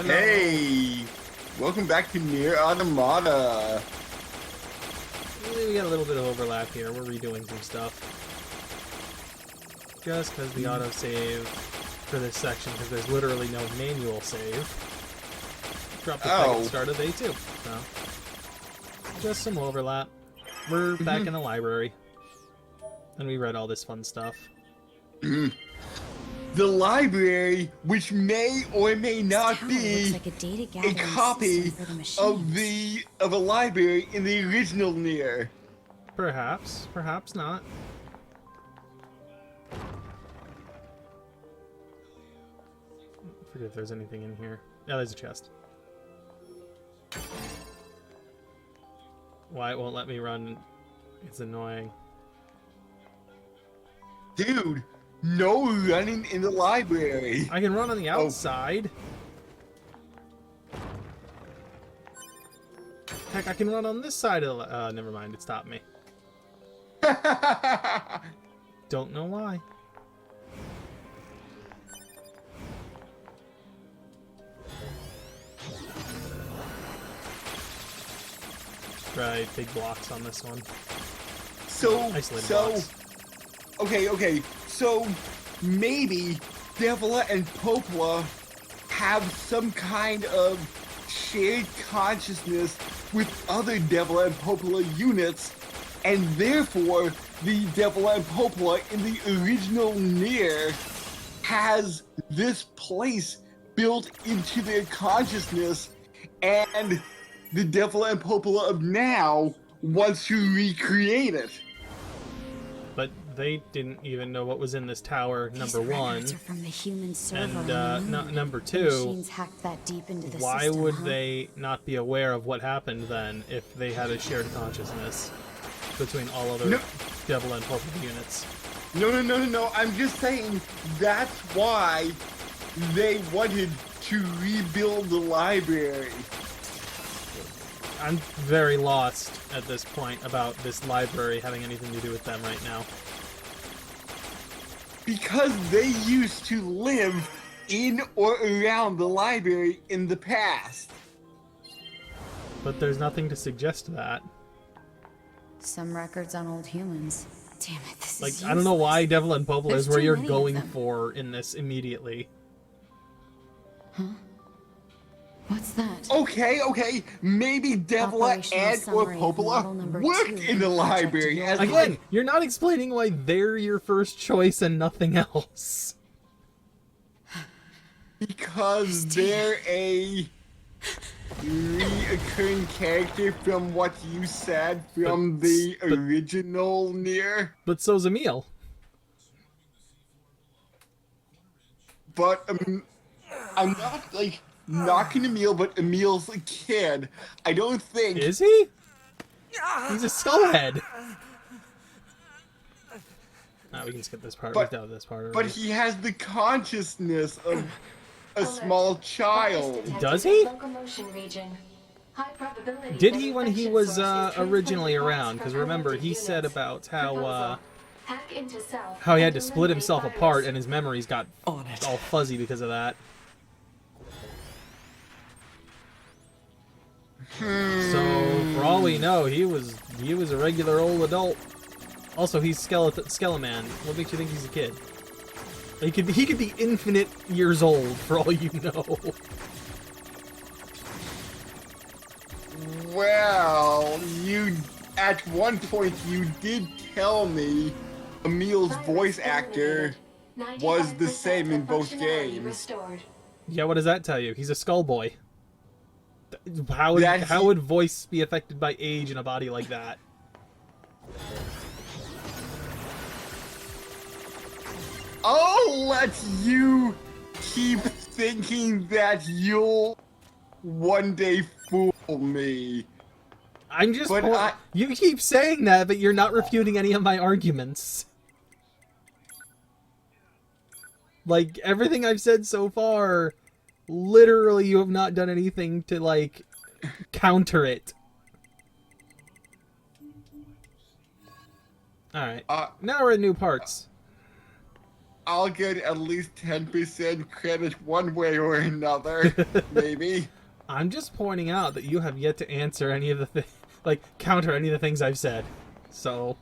Hello. Hey! Welcome back to NieR Automata. We got a little bit of overlap here. We're redoing some stuff. Just because the autosave for this section, because there's literally no manual save. Dropped the peg at the start of day 2. So, just some overlap. We're back in the library. And we read all this fun stuff. The library, which may or may not be like a copy of a library in the original NieR. Perhaps, perhaps not. I forget if there's anything in here. Yeah, there's a chest. Why it won't let me run? It's annoying. Dude, no running in the library. I can run on the outside. Heck, I can run on this side of the... never mind, it stopped me. Don't know why. Right, big blocks on this one. Isolated blocks. Okay, so maybe Devla and Popola have some kind of shared consciousness with other Devla and Popola units, and therefore the Devla and Popola in the original NieR has this place built into their consciousness, and the Devla and Popola of now wants to recreate it. But they didn't even know what was in this tower, number one. From the human server And number two, that deep into the why system, would they not be aware of what happened then if they had a shared consciousness between all other Devil and Popola units? No. I'm just saying that's why they wanted to rebuild the library. I'm very lost at this point about this library having anything to do with them right now. Because they used to live in or around the library in the past. But there's nothing to suggest that. Some records on old humans. Damn it, this is I don't know why Devil and Popola is where you're going them. for in this immediately. Huh? What's that? Okay. Maybe Devla and or Popola worked in the library as Again, you're not explaining why they're your first choice and nothing else. because they're a reoccurring character from what you said from the original NieR. But so's Emil. But I'm not like knocking Emil, but Emil's a kid. I don't think. Is he? He's a skullhead. Nah, we can skip this part. We've done this part already. But he has the consciousness of a small child. Does he? Did he when he was originally around? Because remember, he said about how he had to split himself apart and his memories got all fuzzy because of that. So for all we know, he was a regular old adult. Also, he's Skeleman. What makes you think he's a kid? He could be infinite years old for all you know. Well, at one point you did tell me Emil's voice actor was the same in both games. Yeah, what does that tell you? He's a skull boy. How would voice be affected by age in a body like that? I'll let you keep thinking that you'll one day fool me. I'm just... You keep saying that, but you're not refuting any of my arguments. Like, everything I've said so far, literally you have not done anything to, like, counter it. Alright. Now we're in new parts. I'll get at least 10% credit one way or another, maybe. I'm just pointing out that you have yet to answer any of the counter any of the things I've said. So,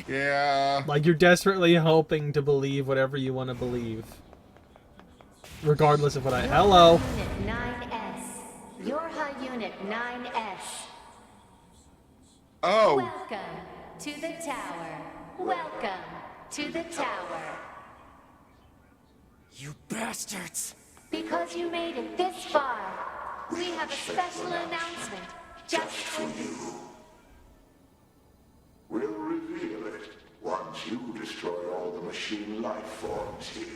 Yeah. like, you're desperately hoping to believe whatever you want to believe. Regardless of what I... Hello! Unit 9S. Yorha Unit 9S. Oh. Welcome to the tower. Welcome to the tower. You bastards! Because you made it this far, we have a special announcement just for you. We'll reveal it once you destroy all the machine life forms here.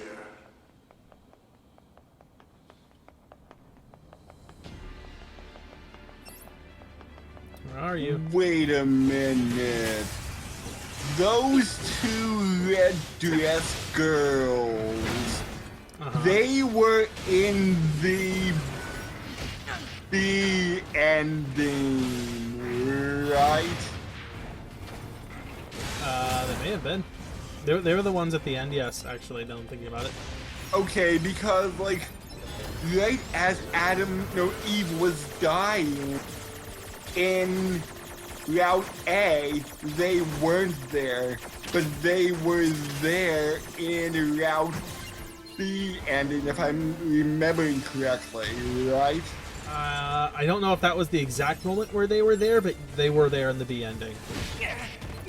Where are you? Wait a minute. Those two red dress girls, they were in the ending, right? They may have been. They were the ones at the end, yes, actually, now I'm thinking about it. Okay, because, like, right as Eve was dying in Route A, they weren't there, but they were there in Route B ending, if I'm remembering correctly, right? I don't know if that was the exact moment where they were there, but they were there in the B ending.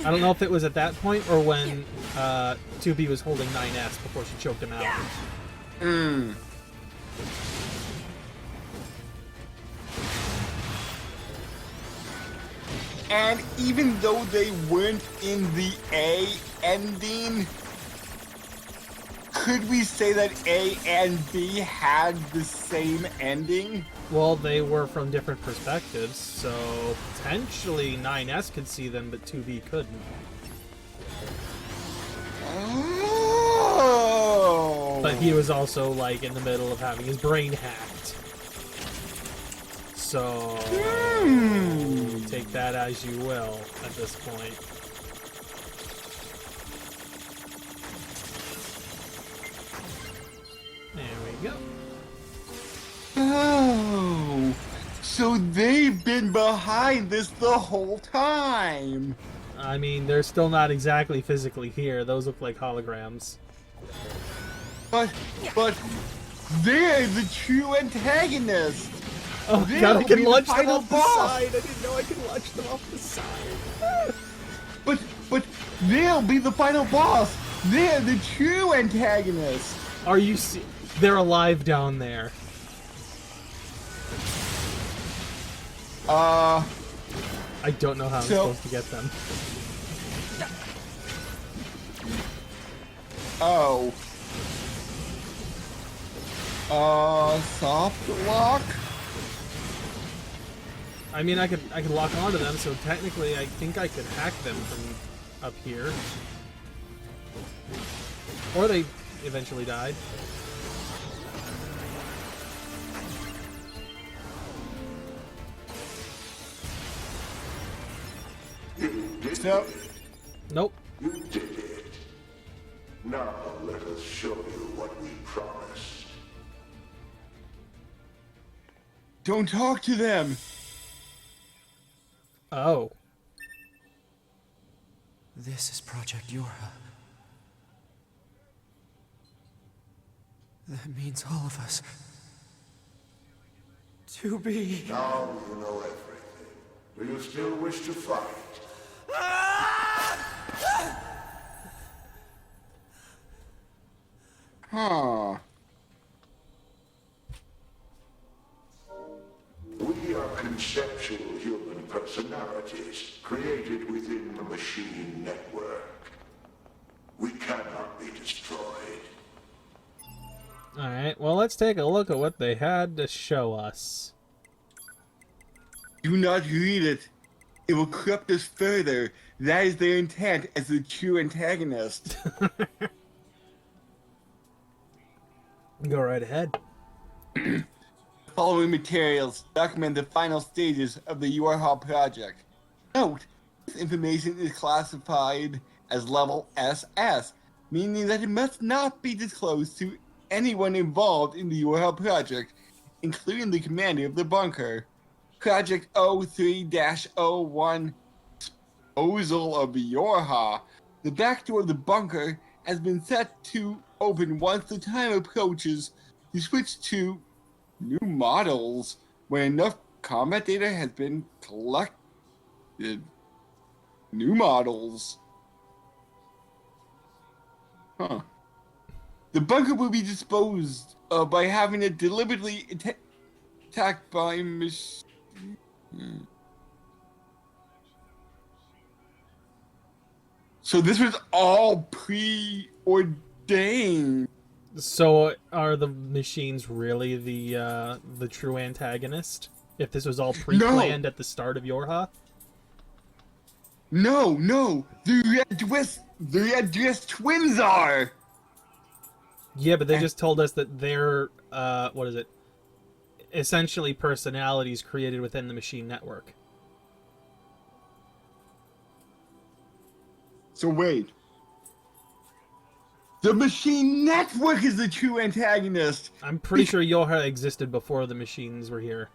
I don't know if it was at that point or when 2B was holding 9S before she choked him out. And even though they weren't in the A ending, could we say that A and B had the same ending? Well, they were from different perspectives, so potentially 9S could see them, but 2B couldn't. Oh. But he was also, like, in the middle of having his brain hacked. So, take that as you will at this point. There we go. Oh, so they've been behind this the whole time. I mean, they're still not exactly physically here. Those look like holograms. But they're the true antagonist. Oh my They'll god, I be can the launch them final off the boss. side! I didn't know I could launch them off the side. But they'll be the final boss. They're the true antagonist. Are you they're alive down there. I don't know how I'm supposed to get them. Oh. Soft lock? I mean, I could lock onto them, so technically I think I could hack them from up here. Or they eventually died. Nope. Nope. You did it. Now let us show you what we promised. Don't talk to them. Oh. This is Project Yorha. That means all of us. To be. Now you know everything. Do you still wish to fight? Huh. We are conceptual human personalities created within the machine network. We cannot be destroyed. Alright, well, let's take a look at what they had to show us. Do not read it. It will corrupt us further. That is their intent as the true antagonist. Go right ahead. The following materials document the final stages of the Yorha project. Note, this information is classified as level SS, meaning that it must not be disclosed to anyone involved in the Yorha project, including the commander of the bunker. Project 03-01 Disposal of Yorha. The back door of the bunker has been set to open once the time approaches to switch to new models when enough combat data has been collected. New models. Huh. The bunker will be disposed of by having it deliberately attacked by machine. So this was all preordained. So are the machines really the true antagonist? If this was all pre-planned at the start of Yorha? No, the Red Dress twins are. Yeah, but they just told us that they're what is it? Essentially personalities created within the machine network. So wait. The machine network is the true antagonist. I'm pretty sure Yorha existed before the machines were here.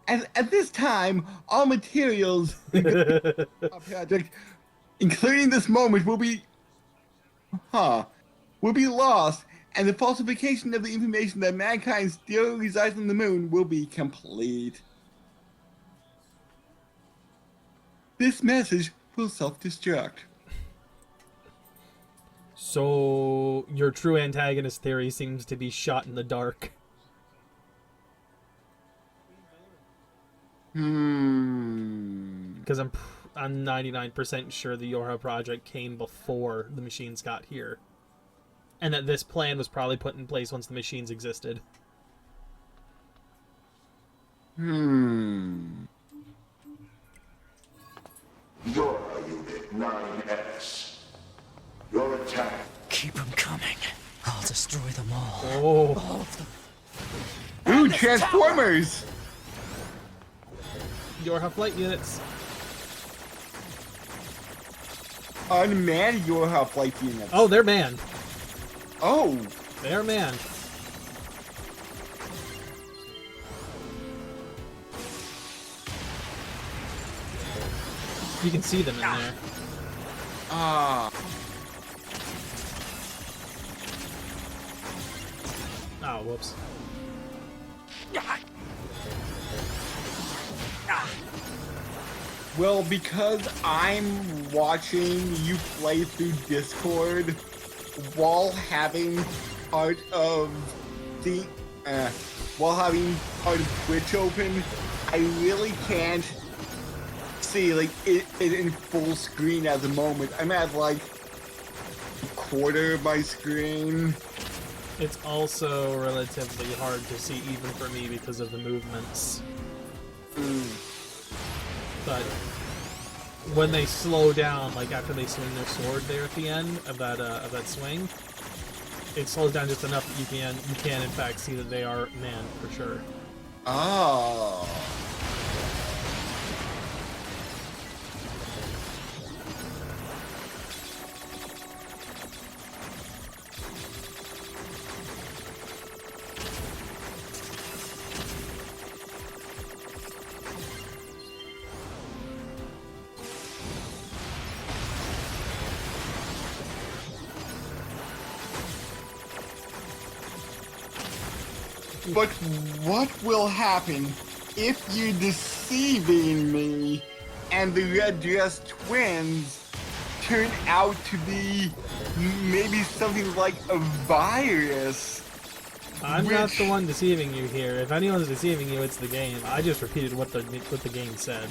At this time, all materials in the project, including this moment, will be lost, and the falsification of the information that mankind still resides on the moon will be complete. This message will self-destruct. So your true antagonist theory seems to be shot in the dark. Because I'm 99% sure the Yorha project came before the machines got here. And that this plan was probably put in place once the machines existed. Yorha Unit 9S. Your attack. Keep them coming. I'll destroy them all. Oh. All of them. Ooh, Transformers! Yorha flight units. Unmanned Yorha flight units. Oh, they're manned. Oh! They're manned. You can see them in there. Ah. Oh, whoops. Well, because I'm watching you play through Discord while having part of the while having part of Twitch open, I really can't see like it in full screen at the moment. I'm at like a quarter of my screen. It's also relatively hard to see even for me because of the movements. But when they slow down, like after they swing their sword there at the end of that swing, it slows down just enough that you can in fact see that they are manned for sure. Oh. But what will happen if you're deceiving me and the Red Dress twins turn out to be maybe something like a virus? I'm not the one deceiving you here. If anyone's deceiving you, it's the game. I just repeated what the game said.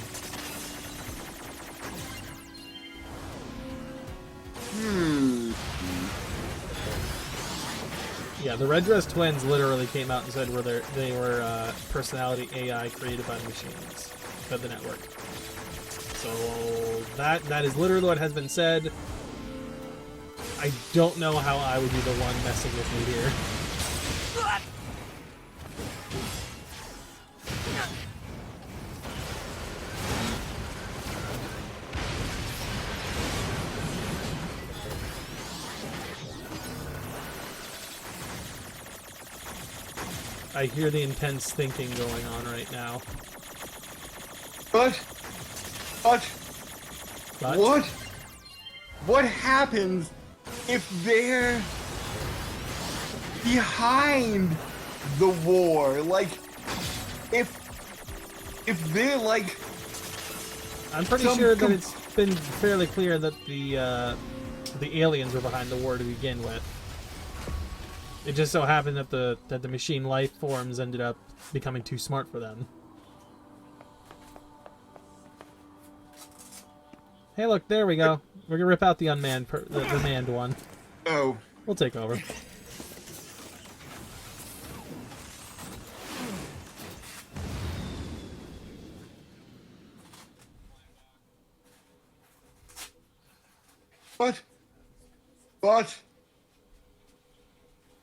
Yeah, the Red Dress twins literally came out and said they were personality AI created by machines of the network. So that is literally what has been said. I don't know how I would be the one messing with me here. I hear the intense thinking going on right now. But But what happens if they're behind the war? Like, if they're like, I'm pretty sure that it's been fairly clear that the aliens were behind the war to begin with. It just so happened that the machine life forms ended up becoming too smart for them. Hey, look, there we go. We're gonna rip out the unmanned, the manned one. oh, We'll take over.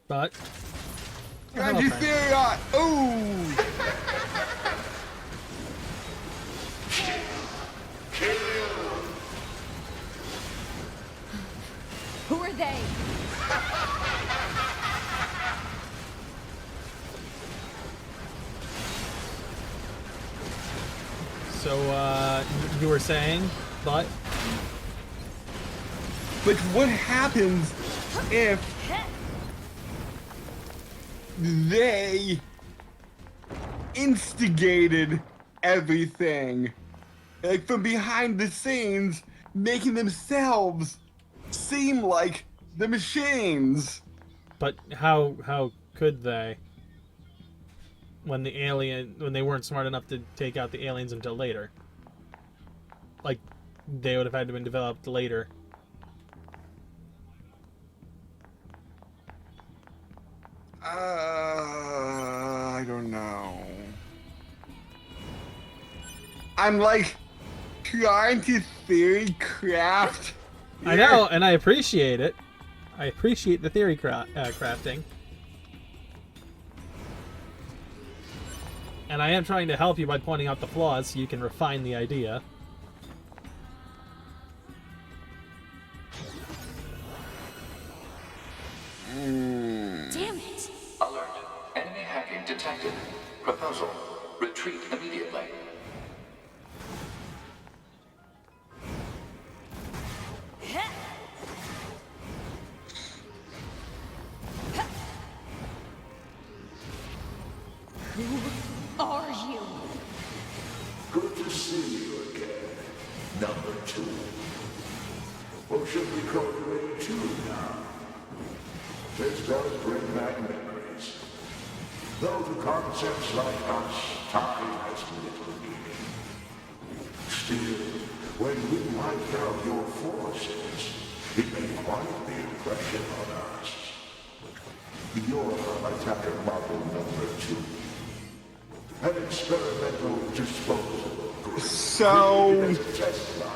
but Anti-Theria! Ooh! Who are they? So, you were saying, but what happens if they instigated everything? Like, from behind the scenes, making themselves seem like the machines. But how could they? When they weren't smart enough to take out the aliens until later. Like, they would have had to have been developed later. I don't know. I'm like trying to theory craft. I know, and I appreciate it. I appreciate the theory crafting. And I am trying to help you by pointing out the flaws so you can refine the idea. Damn it! Alert. Enemy hacking detected. Proposal. Retreat immediately. Who are you? Good to see you again. Number 2. Or should we call you A2 now? This does bring back memories. Though to concepts like us, time has little meaning. Still, when we wiped out your forces, it made quite the impression on us. You're attacker model number 2. An experimental disposable grid. So, Created as a test lab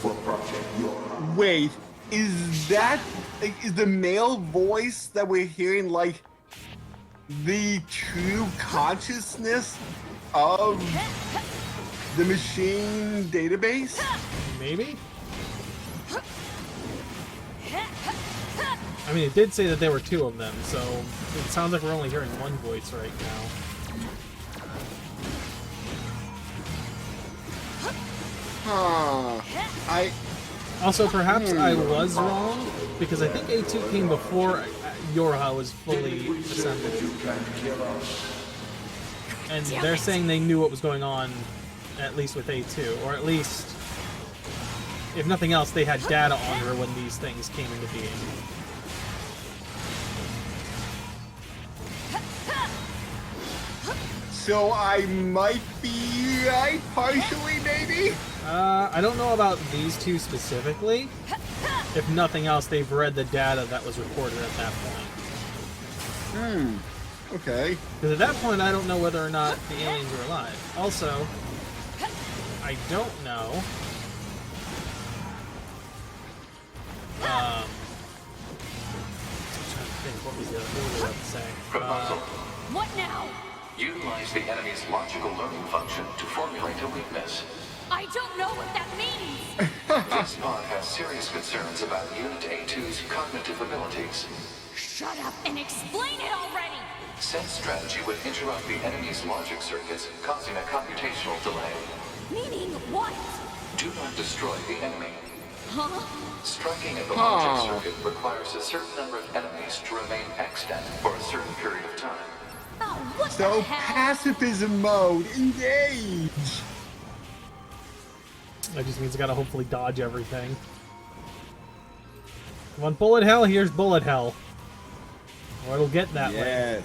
for Project Your. wait, is that like, is the male voice that we're hearing like the true consciousness of the machine database? Maybe? I mean, it did say that there were 2 of them, so it sounds like we're only hearing one voice right now. Huh. Also, perhaps I was wrong, because I think A2 came before Yorha was fully assembled. And they're saying they knew what was going on, at least with A2, or at least, if nothing else, they had data on her when these things came into being. So I might be right, partially, maybe? I don't know about these 2 specifically. If nothing else, they've read the data that was recorded at that point. Okay. Because at that point, I don't know whether or not the aliens were alive. Also, I don't know. I'm trying to think, what was I about to say? Proposal. What now? Utilize the enemy's logical learning function to formulate a weakness. I don't know what that means! This pod has serious concerns about Unit A2's cognitive abilities. Shut up and explain it already! Sense strategy would interrupt the enemy's logic circuits, causing a computational delay. Meaning what? Do not destroy the enemy. Huh? Striking at the logic circuit requires a certain number of enemies to remain extant for a certain period of time. Oh, what the So hell? pacifism mode, engage! That just means I gotta hopefully dodge everything. Come on, bullet hell, here's bullet hell. Or it'll get that way. Yes.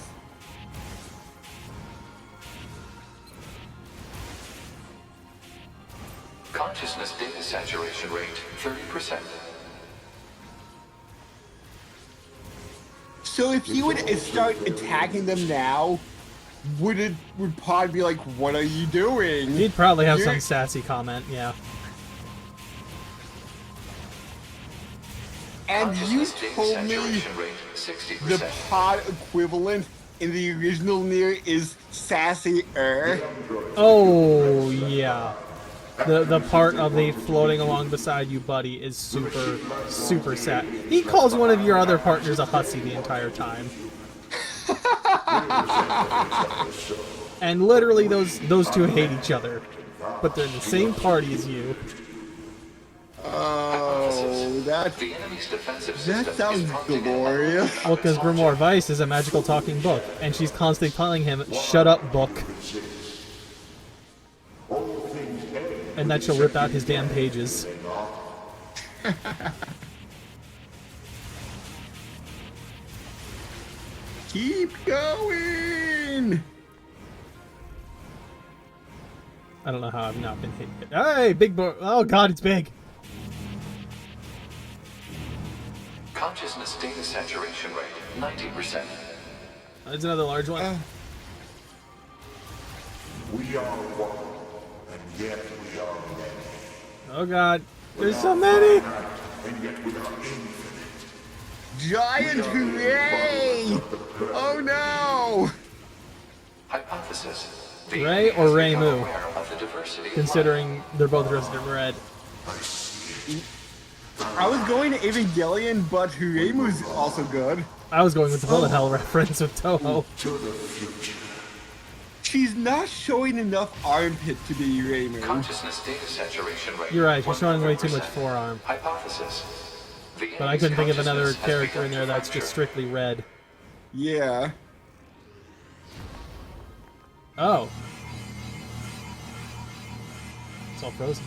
Consciousness data saturation rate, 30%. So if you would start attacking them now, would Pod be like, what are you doing? He'd probably have You're- some sassy comment, yeah. And you Consciousness data told me saturation rate, the 60%. Pod equivalent in the original NieR is sassier. Oh, yeah. The part of the floating along beside you, buddy, is super, super sad. He calls one of your other partners a hussy the entire time. And literally, those two hate each other. But they're in the same party as you. Oh, that The enemy's defensive system sounds is prompting glorious. Well, because Grimoire Vice is a magical talking book, and she's constantly telling him, "Shut up, book." And that she'll rip out his damn pages. Keep going. I don't know how I've not been hit yet. Hey, big boy! Oh god, it's big. Consciousness data saturation rate, 90%. There's another large one. We are one, and yet we are many. Oh god, there's so many. And yet we are infinite. Giant hooray! Oh no! Hypothesis. The Ray enemy or has Ray become Moo? aware of the diversity of Considering they're both dressed in red. I see it. I was going to Evangelion, but Huremu's also good. I was going with the bullet hell reference with Toho. To the future. She's not showing enough armpit to be Uremu. consciousness data saturation rate. You're right, she's showing way too much 100%. forearm. Hypothesis. The But I couldn't think of another enemy's consciousness has character in begun there to that's just fracture. strictly red. Yeah. Oh. It's all frozen.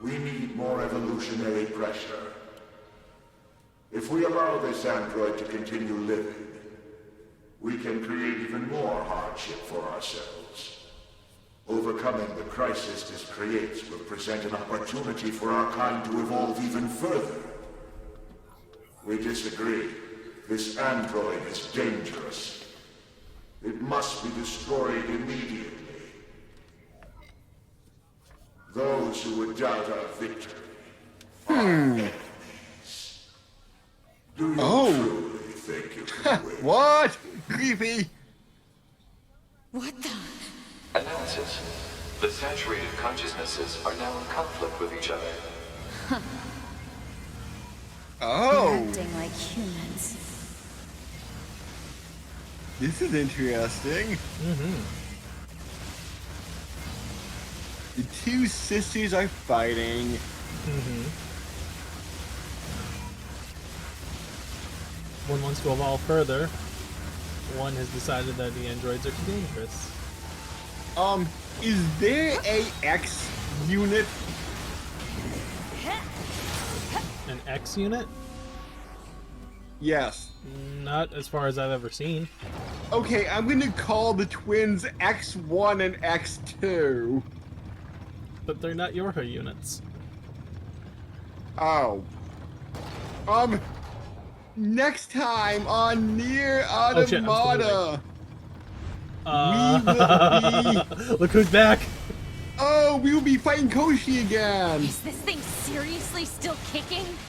We need more evolutionary pressure. If we allow this android to continue living, we can create even more hardship for ourselves. Overcoming the crisis this creates will present an opportunity for our kind to evolve even further. We disagree. This android is dangerous. It must be destroyed immediately. Those who would doubt our victory are enemies. Do you truly think you can win? What? Creepy. What the? Analysis. The saturated consciousnesses are now in conflict with each other. Oh, Acting like humans. this is interesting. The two sisters are fighting. One wants to evolve further. One has decided that the androids are too dangerous. Is there a X unit? An X unit? Yes. Not as far as I've ever seen. Okay, I'm gonna call the twins X1 and X2. But they're not Yorha units. Oh. Next time on NieR Oh, shit, I'm still Automata, we will be... Look who's back! Oh, we will be fighting Koshi again! Is this thing seriously still kicking?